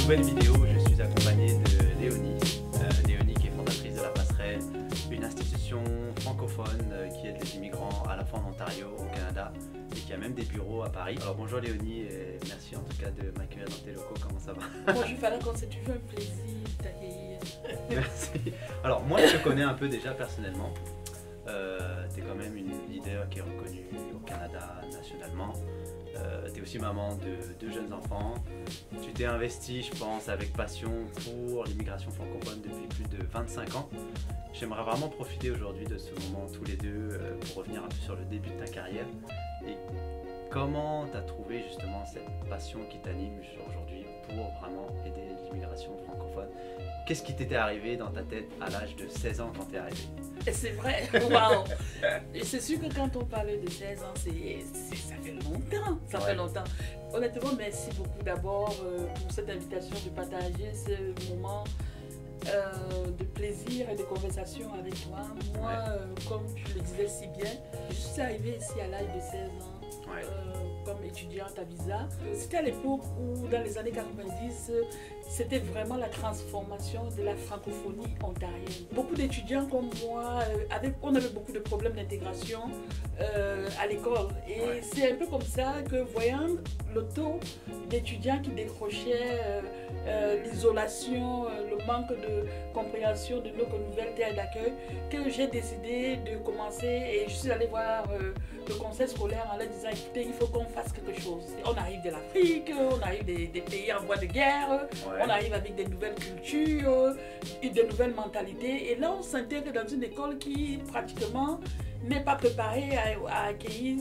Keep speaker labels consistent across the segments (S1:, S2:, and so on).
S1: nouvelle vidéo, je suis accompagné de Léonie. Léonie qui est fondatrice de La Passerelle, une institution francophone qui aide les immigrants à la fois en Ontario, au Canada et qui a même des bureaux à Paris. Alors bonjour Léonie et merci en tout cas de m'accueillir dans tes locaux, comment ça va?
S2: Bonjour Falcon, c'est toujours un plaisir de t'accueillir.
S1: Merci. Alors moi je te connais un peu déjà personnellement. Tu es quand même une leader qui est reconnue au Canada nationalement. Tu es aussi maman de deux jeunes enfants. Tu t'es investi, je pense, avec passion pour l'immigration francophone depuis plus de 25 ans. J'aimerais vraiment profiter aujourd'hui de ce moment tous les deux pour revenir un peu sur le début de ta carrière. Et comment tu as trouvé justement cette passion qui t'anime aujourd'hui pour vraiment aider l'immigration francophone? Qu'est-ce qui t'était arrivé dans ta tête à l'âge de 16 ans quand tu es arrivé?
S2: Et c'est vrai, waouh! Et c'est sûr que quand on parle de 16 ans, ça fait longtemps, ça fait longtemps. Honnêtement, merci beaucoup d'abord pour cette invitation de partager ce moment de plaisir et de conversation avec toi. Moi, comme tu le disais si bien, je suis arrivée ici à l'âge de 16 ans. Comme étudiante à visa. C'était à l'époque où, dans les années 90, c'était vraiment la transformation de la francophonie ontarienne. Beaucoup d'étudiants comme moi, on avait beaucoup de problèmes d'intégration à l'école. Et c'est un peu comme ça que, voyant le taux d'étudiants qui décrochaient, l'isolation, le manque de compréhension de nos nouvelles terres d'accueil, que j'ai décidé de commencer et je suis allée voir le conseil scolaire en leur disant écoutez, il faut qu'on fasse quelque chose. On arrive de l'Afrique, on arrive des pays en voie de guerre, on arrive avec des nouvelles cultures, des nouvelles mentalités. Et là, on s'intègre dans une école qui pratiquement n'est pas préparée à accueillir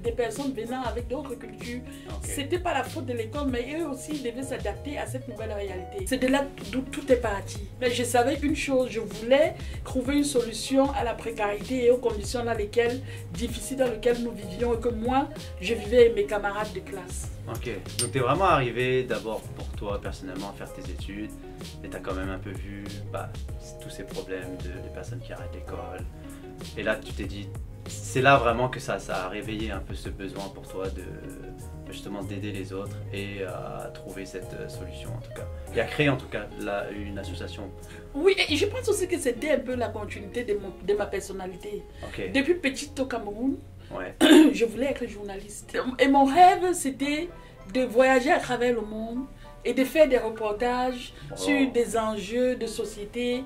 S2: des personnes venant avec d'autres cultures. C'était pas la faute de l'école, mais eux aussi devaient s'adapter à cette nouvelle réalité. C'est de là d'où tout est parti. Mais je savais une chose, je voulais trouver une solution à la précarité et aux conditions difficiles dans lesquelles nous vivions et que moi, je vivais avec mes camarades de classe.
S1: Ok, donc tu es vraiment arrivé d'abord pour toi personnellement à faire tes études et tu as quand même un peu vu tous ces problèmes de personnes qui arrêtent l'école. Et là, tu t'es dit, c'est là vraiment que ça a réveillé un peu ce besoin pour toi de justement d'aider les autres et à trouver cette solution en tout cas. Et à créer en tout cas une association.
S2: Oui, et je pense aussi que c'était un peu la continuité de ma personnalité. Depuis petite au Cameroun, je voulais être journaliste. Et mon rêve, c'était de voyager à travers le monde et de faire des reportages sur des enjeux de société,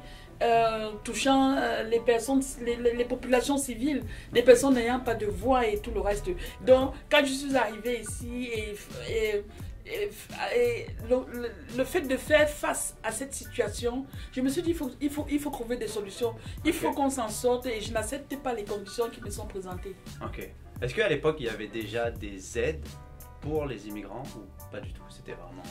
S2: touchant les personnes, les populations civiles, les personnes n'ayant pas de voix et tout le reste. Donc, quand je suis arrivée ici le fait de faire face à cette situation, je me suis dit il faut trouver des solutions, il faut qu'on s'en sorte et je n'accepte pas les conditions qui me sont présentées.
S1: Ok. Est-ce qu'à l'époque il y avait déjà des aides pour les immigrants ou pas du tout? C'était vraiment...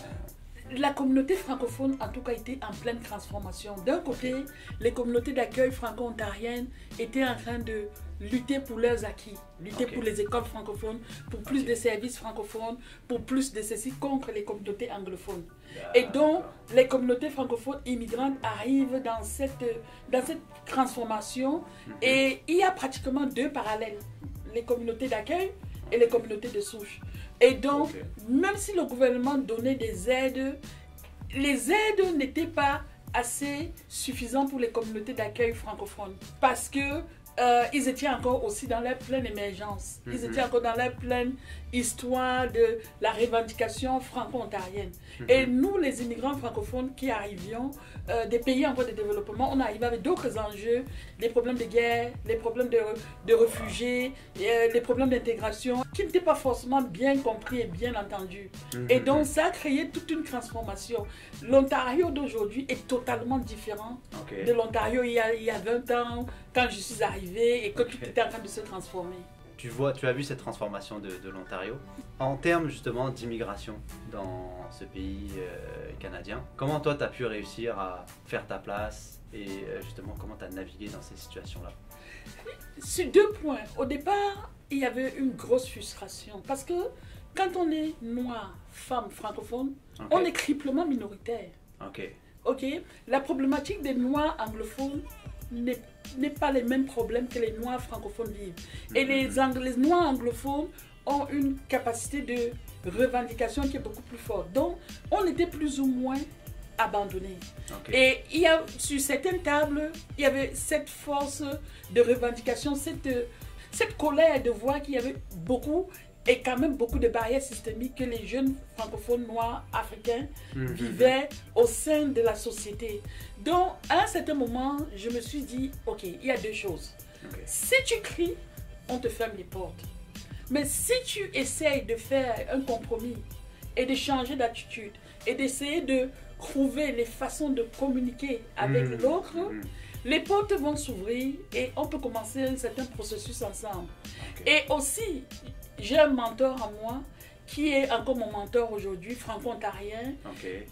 S2: La communauté francophone, en tout cas, était en pleine transformation. D'un côté, les communautés d'accueil franco-ontariennes étaient en train de lutter pour leurs acquis, lutter pour les écoles francophones, pour plus de services francophones, pour plus de ceci contre les communautés anglophones. Et donc, les communautés francophones immigrantes arrivent dans cette transformation et il y a pratiquement deux parallèles, les communautés d'accueil et les communautés de souche. Et donc, même si le gouvernement donnait des aides, les aides n'étaient pas assez suffisantes pour les communautés d'accueil francophones. Parce que ils étaient encore aussi dans leur pleine émergence. Ils étaient encore dans leur pleine histoire de la revendication franco-ontarienne. Et nous, les immigrants francophones qui arrivions des pays en voie de développement, on arrivait avec d'autres enjeux, les problèmes de guerre, les problèmes de réfugiés, les problèmes d'intégration, qui n'étaient pas forcément bien compris et bien entendus. Et donc, ça a créé toute une transformation. L'Ontario d'aujourd'hui est totalement différent de l'Ontario il y a 20 ans, quand je suis arrivée et que tout était en train de se transformer.
S1: Tu as vu cette transformation de l'Ontario. En termes justement d'immigration dans ce pays canadien, comment toi tu as pu réussir à faire ta place et justement comment tu as navigué dans ces situations-là?
S2: Sur deux points. Au départ, il y avait une grosse frustration parce que quand on est noir, femme, francophone, on est triplement minoritaire. La problématique des noirs anglophones n'est pas les mêmes problèmes que les noirs francophones vivent. Et les noirs anglophones ont une capacité de revendication qui est beaucoup plus forte. Donc, on était plus ou moins abandonnés.
S1: Okay.
S2: Et il y a, sur certaines tables, il y avait cette force de revendication, cette colère de voir qu'il y avait beaucoup et quand même beaucoup de barrières systémiques que les jeunes francophones noirs africains vivaient au sein de la société. Donc, à un certain moment, je me suis dit, ok, il y a deux choses. Okay. Si tu cries, on te ferme les portes. Mais si tu essayes de faire un compromis et de changer d'attitude et d'essayer de trouver les façons de communiquer avec l'autre, les portes vont s'ouvrir et on peut commencer un certain processus ensemble. Okay. Et aussi, j'ai un mentor en moi qui est encore mon mentor aujourd'hui, franco-ontarien,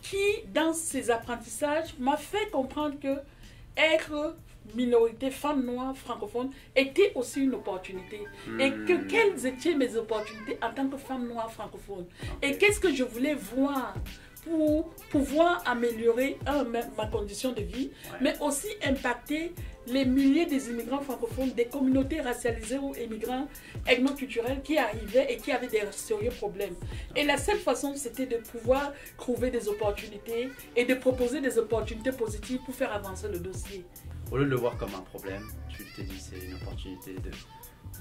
S2: qui, dans ses apprentissages, m'a fait comprendre que être minorité, femme noire, francophone, était aussi une opportunité. Et que quelles étaient mes opportunités en tant que femme noire francophone. Et qu'est-ce que je voulais voir pour pouvoir améliorer ma condition de vie, mais aussi impacter les milliers des immigrants francophones, des communautés racialisées ou immigrants ethnoculturels qui arrivaient et qui avaient des sérieux problèmes. Et la seule façon, c'était de pouvoir trouver des opportunités et de proposer des opportunités positives pour faire avancer le dossier.
S1: Au lieu de le voir comme un problème, tu t'es dit c'est une opportunité de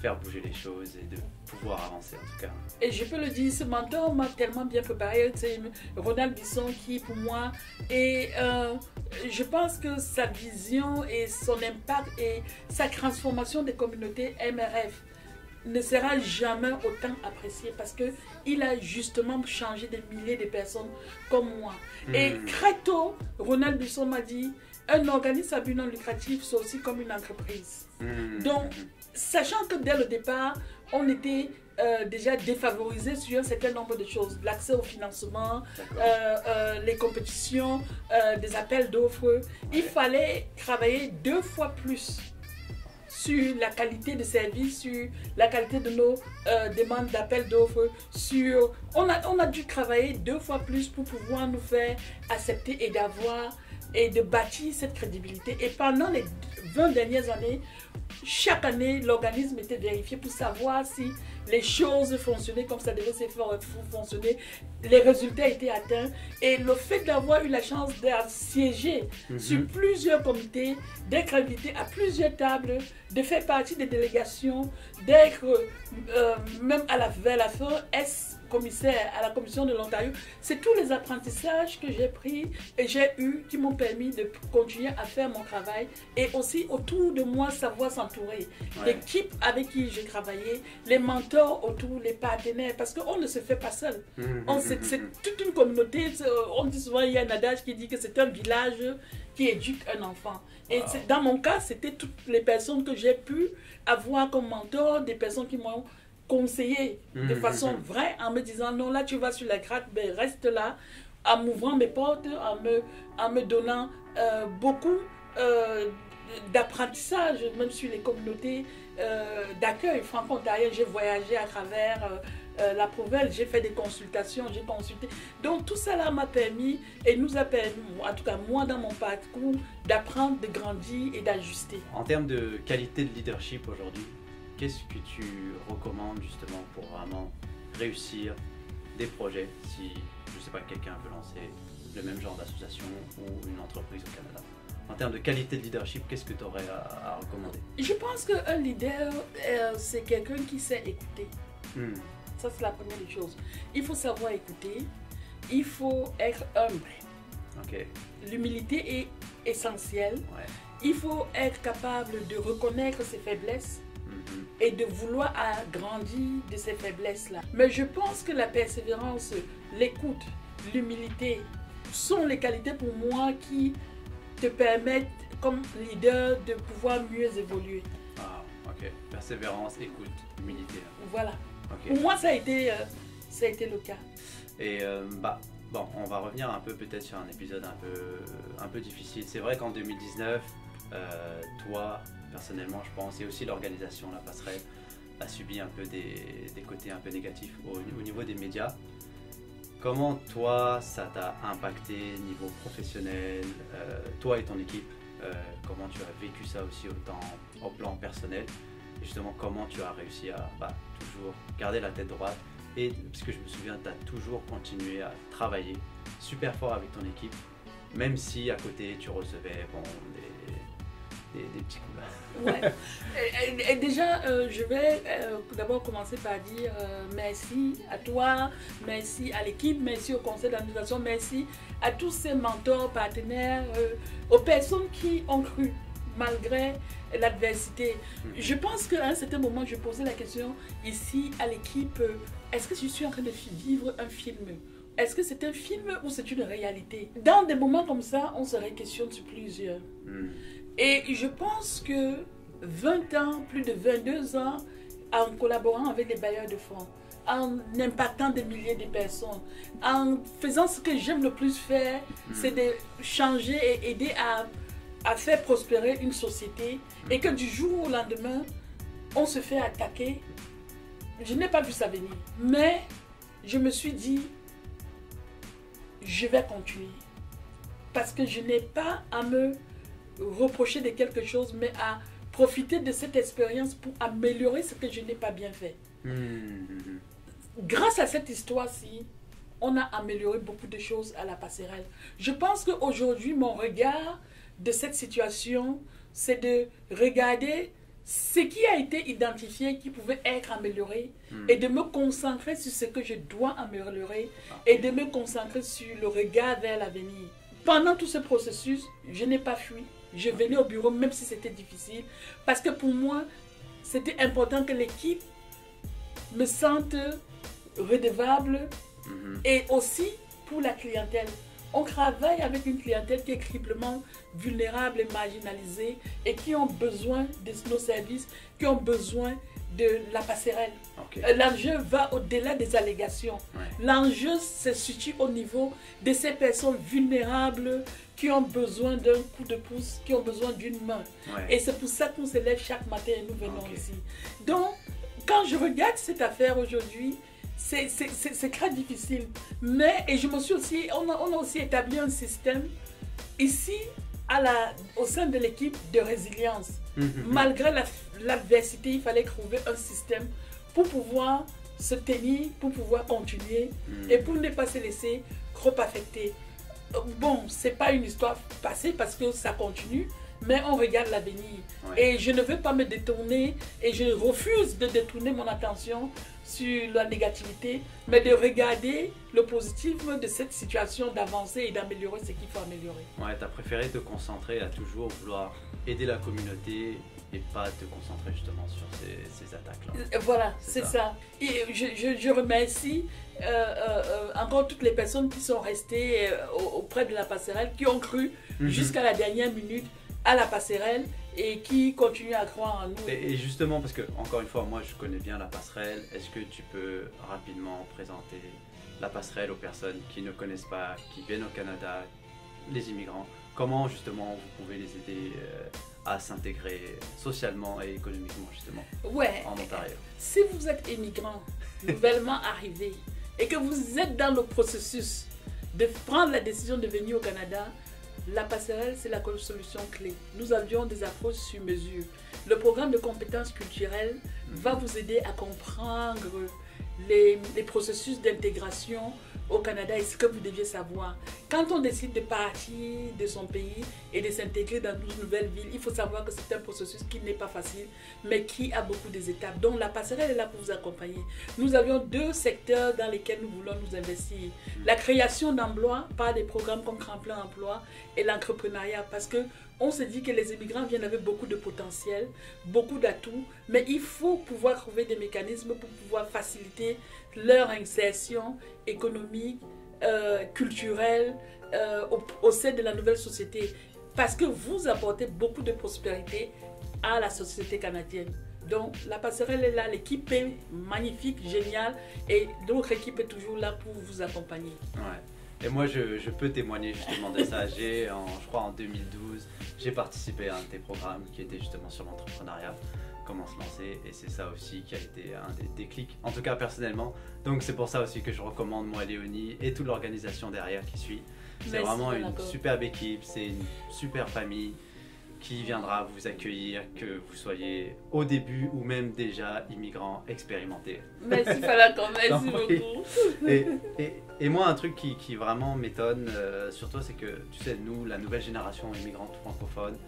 S1: faire bouger les choses et de pouvoir avancer en tout cas.
S2: Et je peux le dire, ce mentor m'a tellement bien préparé. C'est Ronald Bisson qui pour moi est, je pense que sa vision et son impact et sa transformation des communautés MRF ne sera jamais autant apprécié parce qu'il a justement changé des milliers de personnes comme moi. Et très tôt, Ronald Bisson m'a dit, un organisme à but non lucratif, c'est aussi comme une entreprise. Donc, sachant que dès le départ, on était déjà défavorisé sur un certain nombre de choses. L'accès au financement, les compétitions, des appels d'offres. Il fallait travailler 2 fois plus sur la qualité de service, sur la qualité de nos demandes d'appels d'offres. On a dû travailler 2 fois plus pour pouvoir nous faire accepter et d'avoir et de bâtir cette crédibilité. Et pendant les 20 dernières années, chaque année, l'organisme était vérifié pour savoir si les choses fonctionnaient comme ça devait se faire fonctionner, les résultats étaient atteints. Et le fait d'avoir eu la chance d'être siégé sur plusieurs comités, d'être invité à plusieurs tables, de faire partie des délégations, d'être même vers la fin, commissaire à la Commission de l'Ontario, c'est tous les apprentissages que j'ai pris et j'ai eu qui m'ont permis de continuer à faire mon travail et aussi autour de moi savoir s'entourer. L'équipe avec qui j'ai travaillé, les mentors autour, les partenaires, parce qu'on ne se fait pas seul. C'est toute une communauté. On dit souvent, il y a un adage qui dit que c'est un village qui éduque un enfant. Et dans mon cas, c'était toutes les personnes que j'ai pu avoir comme mentor, des personnes qui m'ont conseiller de façon vraie en me disant non, là tu vas sur la gratte, ben reste là, en m'ouvrant mes portes, en me donnant beaucoup d'apprentissage, même sur les communautés d'accueil franco-ontarien. J'ai voyagé à travers la province, j'ai fait des consultations, j'ai consulté. Donc tout ça là m'a permis et nous a permis, en tout cas moi dans mon parcours, d'apprendre, de grandir et d'ajuster.
S1: En termes de qualité de leadership aujourd'hui, qu'est-ce que tu recommandes justement pour vraiment réussir des projets si, je ne sais pas, quelqu'un veut lancer le même genre d'association ou une entreprise au Canada? En termes de qualité de leadership, qu'est-ce que tu aurais à recommander?
S2: Je pense qu'un leader, c'est quelqu'un qui sait écouter. Ça, c'est la première des choses. Il faut savoir écouter, il faut être humble. L'humilité est essentielle. Il faut être capable de reconnaître ses faiblesses et de vouloir agrandir de ces faiblesses-là. Mais je pense que la persévérance, l'écoute, l'humilité sont les qualités pour moi qui te permettent, comme leader, de pouvoir mieux évoluer.
S1: Persévérance, écoute, humilité.
S2: Voilà. Pour moi, ça a été le cas.
S1: Et bon, on va revenir un peu peut-être sur un épisode un peu difficile. C'est vrai qu'en 2019, toi, personnellement, je pense, et aussi l'organisation, la passerelle, a subi un peu des côtés un peu négatifs au niveau des médias. Comment toi, ça t'a impacté niveau professionnel, toi et ton équipe, comment tu as vécu ça aussi autant au plan personnel, et justement comment tu as réussi à toujours garder la tête droite Et parce que je me souviens, tu as toujours continué à travailler super fort avec ton équipe, même si à côté tu recevais des petits coups là.
S2: Ouais. Et déjà, je vais d'abord commencer par dire merci à toi, merci à l'équipe, merci au conseil d'administration, merci à tous ces mentors, partenaires, aux personnes qui ont cru malgré l'adversité. Je pense qu'à un certain moment, je posais la question ici à l'équipe, est-ce que je suis en train de vivre un film? Est-ce que c'est un film ou c'est une réalité? Dans des moments comme ça, on se questionne sur plusieurs. Et je pense que 20 ans, plus de 22 ans, en collaborant avec les bailleurs de fonds, en impactant des milliers de personnes, en faisant ce que j'aime le plus faire, c'est de changer et aider à faire prospérer une société, et que du jour au lendemain, on se fait attaquer. Je n'ai pas vu ça venir, mais je me suis dit, je vais continuer. Parce que je n'ai pas à me reprocher de quelque chose, mais à profiter de cette expérience pour améliorer ce que je n'ai pas bien fait. Grâce à cette histoire-ci, on a amélioré beaucoup de choses à la passerelle. Je pense qu'aujourd'hui, mon regard de cette situation, c'est de regarder ce qui a été identifié, qui pouvait être amélioré, et de me concentrer sur ce que je dois améliorer, et de me concentrer sur le regard vers l'avenir. Pendant tout ce processus, je n'ai pas fui. Je venais au bureau même si c'était difficile, parce que pour moi, c'était important que l'équipe me sente redevable, et aussi pour la clientèle. On travaille avec une clientèle qui est cribblement vulnérable et marginalisée, et qui ont besoin de nos services, qui ont besoin de la passerelle. L'enjeu va au-delà des allégations. L'enjeu se situe au niveau de ces personnes vulnérables qui ont besoin d'un coup de pouce, qui ont besoin d'une main. Et c'est pour ça qu'on se lève chaque matin et nous venons ici. Donc, quand je regarde cette affaire aujourd'hui, c'est très difficile. Mais, et je me suis aussi, on a aussi établi un système ici, au sein de l'équipe de résilience. Malgré l'adversité, il fallait trouver un système pour pouvoir se tenir, pour pouvoir continuer et pour ne pas se laisser trop affecter. Bon, c'est pas une histoire passée parce que ça continue, mais on regarde l'avenir. Et je ne veux pas me détourner, et je refuse de détourner mon attention sur la négativité, mais de regarder le positif de cette situation, d'avancer et d'améliorer ce qu'il faut améliorer.
S1: Ouais, tu as préféré te concentrer à toujours vouloir aider la communauté et pas te concentrer justement sur ces attaques-là.
S2: Voilà, c'est ça. Et je remercie encore toutes les personnes qui sont restées auprès de la passerelle, qui ont cru jusqu'à la dernière minute à la passerelle et qui continuent à croire en nous.
S1: Et justement, parce que encore une fois, moi je connais bien la passerelle, est-ce que tu peux rapidement présenter la passerelle aux personnes qui ne connaissent pas, qui viennent au Canada, les immigrants, comment justement vous pouvez les aider à s'intégrer socialement et économiquement justement en Ontario?
S2: Si vous êtes immigrant, nouvellement arrivé, et que vous êtes dans le processus de prendre la décision de venir au Canada, la passerelle, c'est la solution clé. Nous avions des approches sur mesure. Le programme de compétences culturelles va vous aider à comprendre les processus d'intégration au Canada et ce que vous deviez savoir. Quand on décide de partir de son pays et de s'intégrer dans une nouvelle ville, il faut savoir que c'est un processus qui n'est pas facile, mais qui a beaucoup d'étapes. Donc la passerelle est là pour vous accompagner. Nous avions 2 secteurs dans lesquels nous voulons nous investir. La création d'emplois par des programmes comme Tremplin Emploi et l'entrepreneuriat, parce que on se dit que les immigrants viennent avec beaucoup de potentiel, beaucoup d'atouts, mais il faut pouvoir trouver des mécanismes pour pouvoir faciliter leur insertion économique, culturelle au sein de la nouvelle société. Parce que vous apportez beaucoup de prospérité à la société canadienne. Donc la passerelle est là, l'équipe est magnifique, géniale, et notre équipe est toujours là pour vous accompagner.
S1: Et moi, je peux témoigner justement de ça. Je crois en 2012, j'ai participé à un de tes programmes qui était justement sur l'entrepreneuriat, comment se lancer, et c'est ça aussi qui a été un des déclics, en tout cas personnellement. Donc c'est pour ça aussi que je recommande moi Léonie et toute l'organisation derrière qui suit. C'est vraiment une superbe équipe, c'est une super famille qui viendra vous accueillir, que vous soyez au début ou même déjà immigrant expérimenté.
S2: Merci Falcon, merci
S1: Oui.
S2: beaucoup.
S1: Et moi, un truc qui vraiment m'étonne sur toi, c'est que, tu sais, nous, la nouvelle génération immigrante francophone,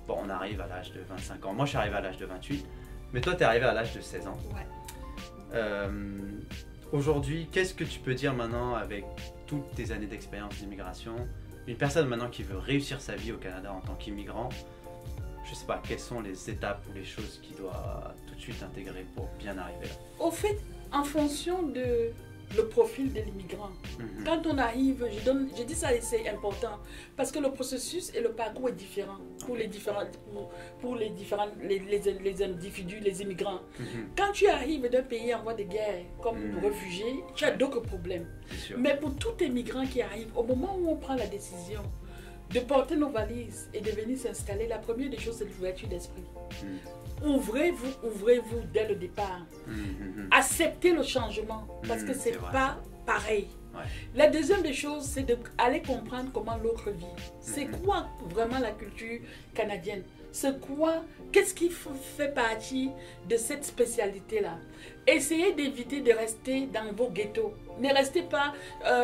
S1: bon, on arrive à l'âge de 25 ans. Moi, je suis arrivé à l'âge de 28, mais toi, tu es arrivé à l'âge de 16 ans.
S2: Ouais.
S1: Aujourd'hui, qu'est-ce que tu peux dire maintenant avec toutes tes années d'expérience d'immigration? Une personne maintenant qui veut réussir sa vie au Canada en tant qu'immigrant, je sais pas, quelles sont les étapes ou les choses qu'il doit tout de suite intégrer pour bien arriver là?
S2: Au fait, en fonction de le profil de l'immigrant, quand on arrive, je dis ça et c'est important, parce que le processus et le parcours est différent pour les individus, les immigrants. Quand tu arrives d'un pays en voie de guerre comme réfugié, tu as d'autres problèmes. Mais pour tout immigrant qui arrive, au moment où on prend la décision de porter nos valises et de venir s'installer, la première des choses, c'est l'ouverture d'esprit. Ouvrez-vous dès le départ. Acceptez le changement, parce que c'est pas pareil.
S1: Ouais.
S2: La deuxième des choses, c'est d'aller comprendre comment l'autre vit. C'est quoi vraiment la culture canadienne? C'est quoi? Qu'est-ce qui fait partie de cette spécialité-là? Essayez d'éviter de rester dans vos ghettos. Ne restez pas,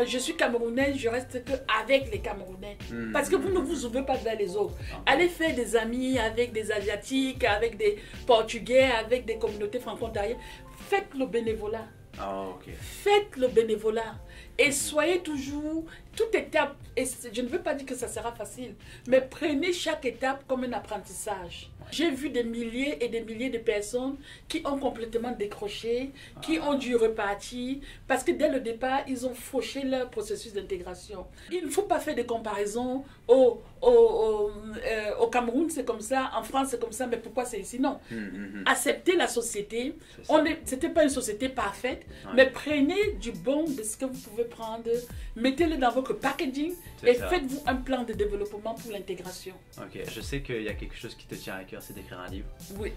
S2: je suis Camerounais, je reste qu'avec les Camerounais. Parce que vous ne vous ouvrez pas vers les autres. Allez faire des amis avec des Asiatiques, avec des Portugais, avec des communautés franco-ontariennes. Faites le bénévolat.
S1: Oh, okay.
S2: Faites le bénévolat et soyez toujours, toute étape, et je ne veux pas dire que ça sera facile, mais prenez chaque étape comme un apprentissage. J'ai vu des milliers et des milliers de personnes qui ont complètement décroché, qui ont dû repartir, parce que dès le départ, ils ont fauché leur processus d'intégration. Il ne faut pas faire de comparaisons. Au Cameroun, c'est comme ça, en France, c'est comme ça, mais pourquoi c'est ici? Non. Acceptez la société. C'était pas une société parfaite, mais prenez du bon de ce que vous pouvez prendre, mettez-le dans votre packaging et faites-vous un plan de développement pour l'intégration. Ok,
S1: je sais qu'il y a quelque chose qui te tient à cœur, c'est d'écrire un livre.
S2: Oui.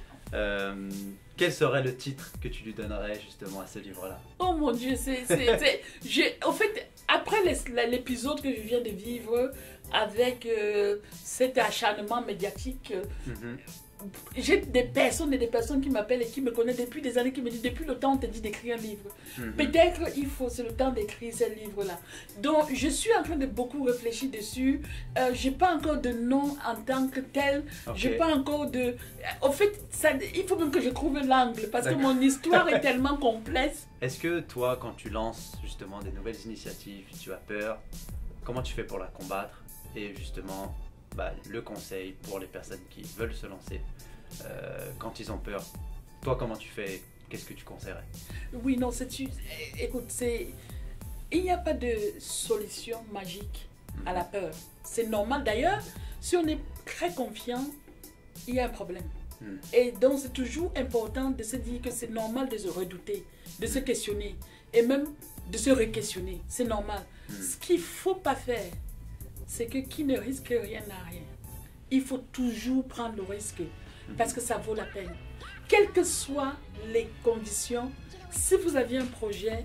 S1: Quel serait le titre que tu lui donnerais justement à ce livre-là?
S2: Oh mon Dieu, en fait, après l'épisode que je viens de vivre avec cet acharnement médiatique, j'ai des personnes et des personnes qui m'appellent et qui me connaissent depuis des années, qui me disent depuis le temps on t'a dit d'écrire un livre. Peut-être c'est le temps d'écrire ce livre-là. Donc je suis en train de beaucoup réfléchir dessus. J'ai pas encore de nom en tant que tel. J'ai pas encore de... En fait, il faut même que je trouve l'angle parce que mon histoire est tellement complexe.
S1: Est-ce que toi, quand tu lances justement des nouvelles initiatives, tu as peur? Comment tu fais pour la combattre? Et justement, le conseil pour les personnes qui veulent se lancer quand ils ont peur. Toi, comment tu fais? Qu'est-ce que tu conseillerais?
S2: Oui, non, écoute, il n'y a pas de solution magique à la peur. C'est normal. D'ailleurs, si on est très confiant, il y a un problème. Et donc, c'est toujours important de se dire que c'est normal de se redouter, de se questionner et même de se re-questionner. C'est normal. Ce qu'il ne faut pas faire, c'est que qui ne risque rien n'a rien. Il faut toujours prendre le risque parce que ça vaut la peine. Quelles que soient les conditions, si vous aviez un projet,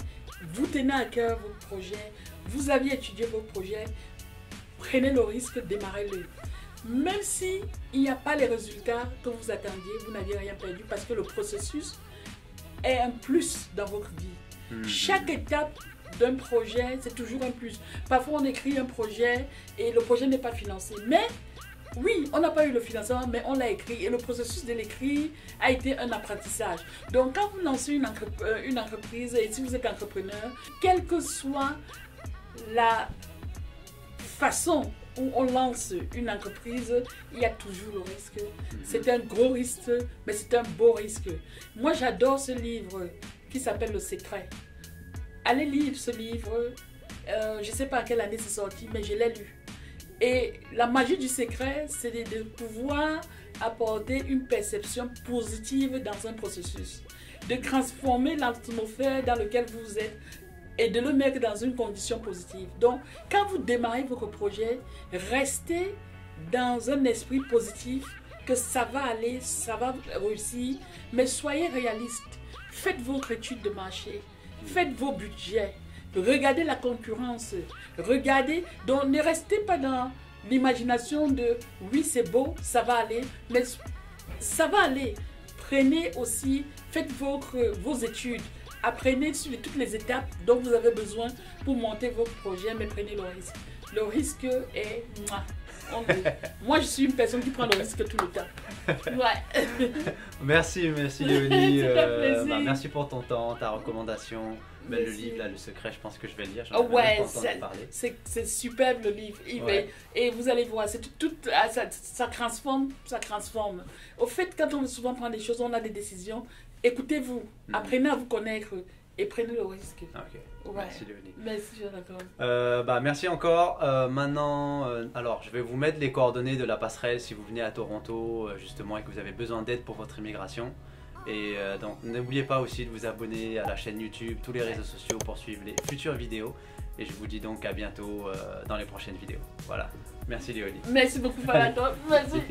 S2: vous tenez à cœur votre projet, vous aviez étudié votre projet, prenez le risque, démarrez-le. Même s'il n'y a pas les résultats que vous attendiez, vous n'aviez rien perdu parce que le processus est un plus dans votre vie. Chaque étape d'un projet, c'est toujours un plus. Parfois, on écrit un projet et le projet n'est pas financé. Mais, oui, on n'a pas eu le financement, mais on l'a écrit. Et le processus de l'écrit a été un apprentissage. Donc, quand vous lancez une entreprise, et si vous êtes entrepreneur, quelle que soit la façon où on lance une entreprise, il y a toujours le risque. C'est un gros risque, mais c'est un beau risque. Moi, j'adore ce livre qui s'appelle Le Secret. Allez lire ce livre. Je ne sais pas à quelle année c'est sorti, mais je l'ai lu. Et la magie du secret, c'est de pouvoir apporter une perception positive dans un processus. De transformer l'atmosphère dans laquelle vous êtes et de le mettre dans une condition positive. Donc, quand vous démarrez votre projet, restez dans un esprit positif, que ça va aller, ça va réussir, mais soyez réaliste. Faites votre étude de marché. Faites vos budgets, regardez la concurrence, regardez, donc ne restez pas dans l'imagination de oui c'est beau, ça va aller, mais ça va aller. Prenez aussi, faites vos études, apprenez sur toutes les étapes dont vous avez besoin pour monter votre projet, mais prenez le risque. Le risque est... Moi, je suis une personne qui prend le risque tout le temps. Ouais.
S1: Merci Léonie.
S2: C'est un plaisir.
S1: Merci pour ton temps, ta recommandation. Ben, le livre, là, Le Secret, je pense que je vais le lire.
S2: Oh ouais, c'est superbe le livre. Et vous allez voir, ça transforme, ça transforme. Au fait, quand on veut souvent prendre des choses, on a des décisions. Écoutez-vous, apprenez à vous connaître et prenez le risque.
S1: Ok.
S2: Ouais.
S1: Merci Léonie.
S2: Merci Jonathan.
S1: Merci encore. Maintenant, alors je vais vous mettre les coordonnées de la passerelle si vous venez à Toronto justement et que vous avez besoin d'aide pour votre immigration. Et donc n'oubliez pas aussi de vous abonner à la chaîne YouTube, tous les réseaux sociaux pour suivre les futures vidéos. Et je vous dis donc à bientôt dans les prochaines vidéos. Voilà. Merci Léonie.
S2: Merci beaucoup Jonathan. Merci.